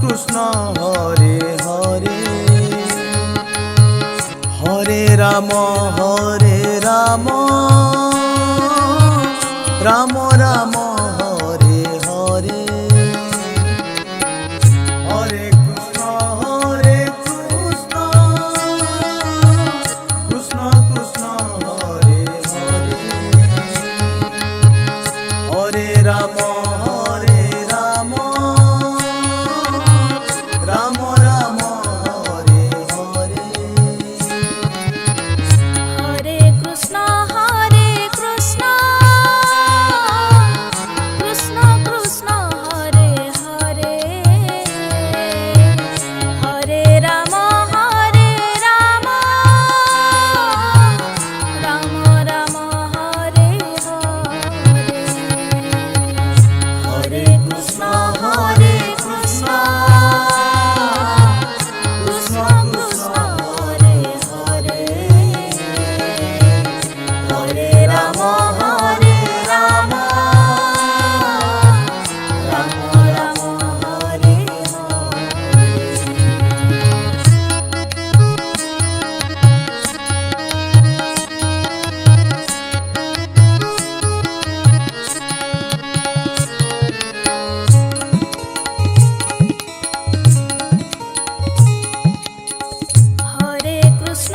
Krishna Hare Hare Hare Ram Ram Ram Hare Hare Hare Krishna Krishna Krishna Hare Hare Hare Ram Ram Ram Hare Hare Hare Krishna Krishna Krishna Hare Hare Hare Ram Ram Ram Hare Hare Hare Krishna Krishna Krishna Hare Hare Hare Ram Ram Hare Hare Krishna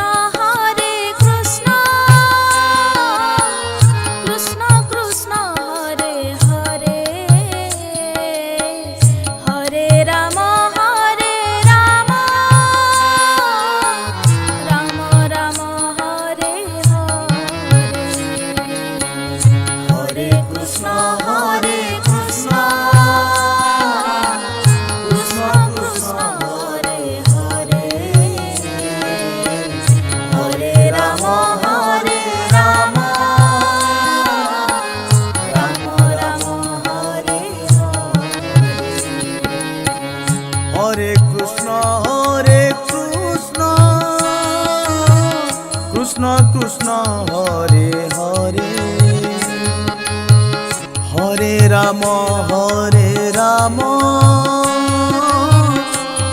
Krishna Krishna Hare Hare Hare Ram Ram Ram Hare Hare Hare Krishna Krishna Krishna Hare Hare Hare Ram Ram Ram Hare Hare Krishna Krishna Krishna Hare Hare Hare Ram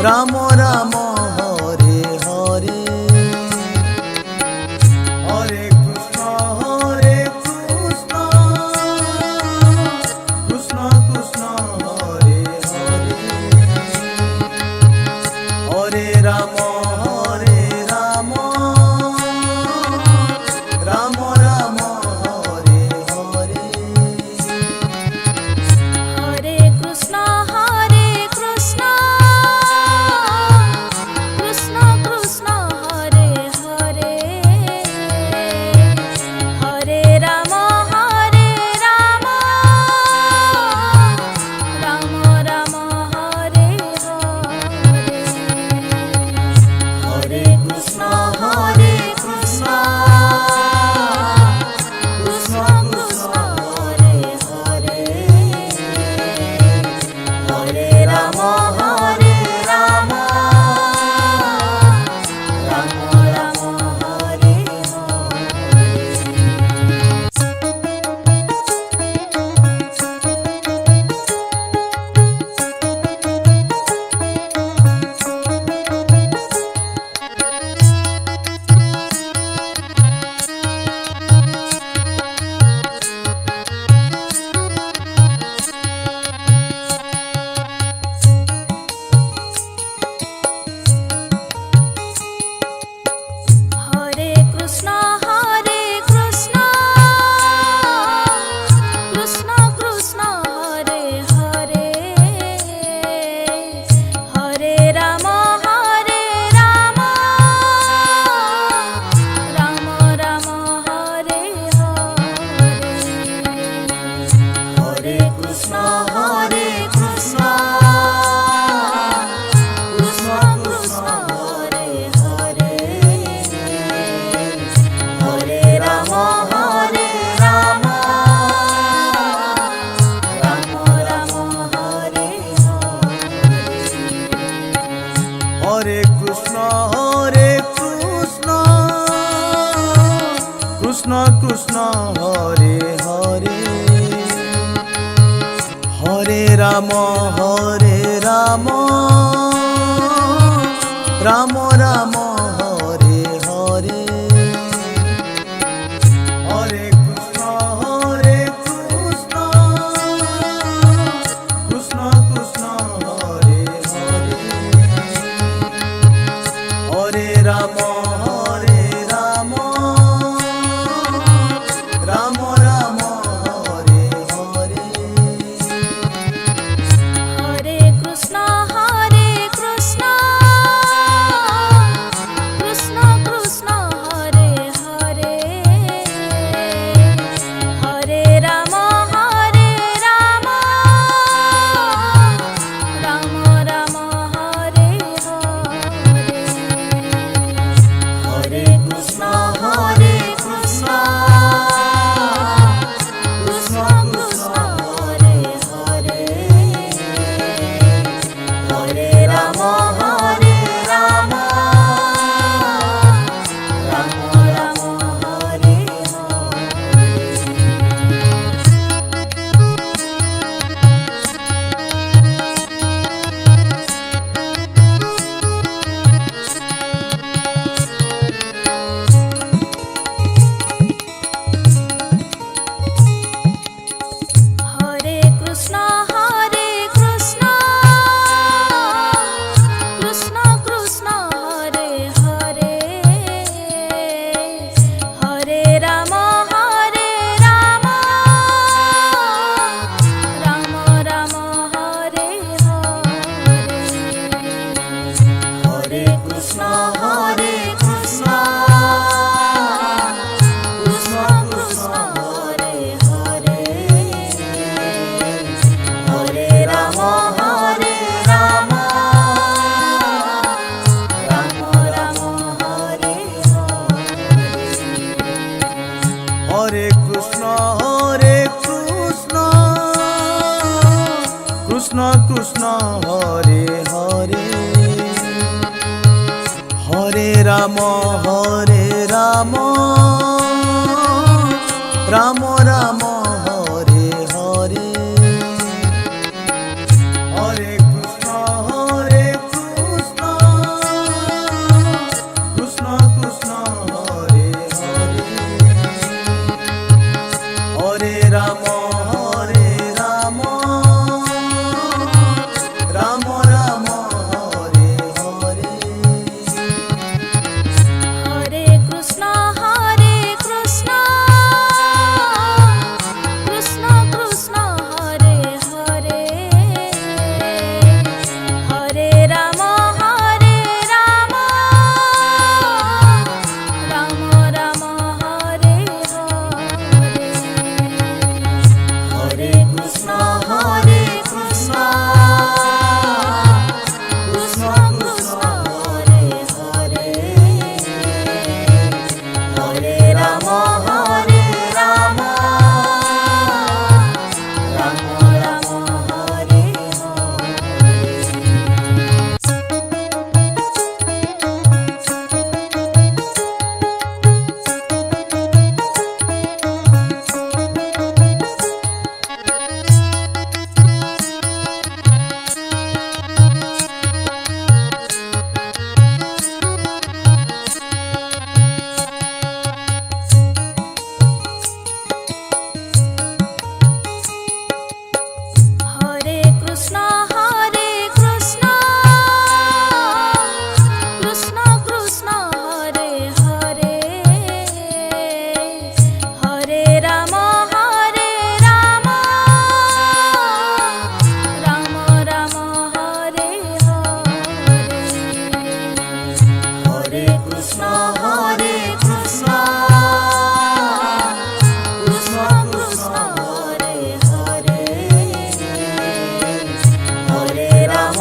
Ram Ram Hare Hare Hare Krishna Krishna Krishna Hare Hare Hare Ram Ram Ram Hare Hare Hare Krishna Krishna Krishna Hare Hare Hare Ram Ram Ram Hare Hare Hare Krishna Krishna Krishna Hare Hare Hare Ram Ram Hare Hare Krishna Krishna Krishna Hare Hare Hare Ram Ram Ram Hare Hare Hare Krishna Krishna Krishna Hare Hare Hare Ram Ram Ram Hare Hare Krishna Krishna Krishna Hare Hare Hare Ram Ram Ram Ram Hare Hare Hare Krishna Krishna Krishna Hare Hare Hare Ram Ram Ram Hare Hare Hare Krishna Krishna Krishna Hare Hare Hare Ram Ram Ram Hare Hare Hare Krishna Krishna Krishna Hare Hare Hare Ram Ram Ram Hare Hare Hare Krishna Krishna Krishna Hare Hare Hare Ram Ram Ram Hare Hare Hare Krishna Krishna Krishna Hare Hare Hare Ram Ram Ram Hare Hare Hare Krishna Krishna Krishna Hare Hare Hare Ram Ram Ram Hare Hare Hare Krishna Krishna Krishna Hare Hare Hare Ram Ram Ram Hare Hare Hare Krishna Krishna Krishna Hare Hare Hare Ram Ram Ram Hare Hare Hare Krishna Krishna Krishna Hare Hare Hare Ram Ram Ram Hare Hare Krishna Krishna Krishna Hare Hare Hare Ram Ram Ram Hare Hare Hare Krishna Krishna Krishna Hare Hare Hare Ram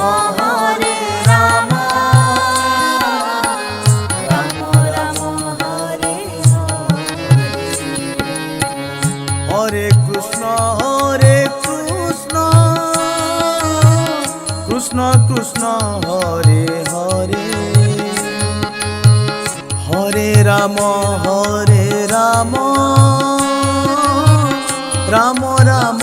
Ram Ram Hare Hare Hare Krishna Krishna Krishna Hare Hare Hare Ram Ram Ram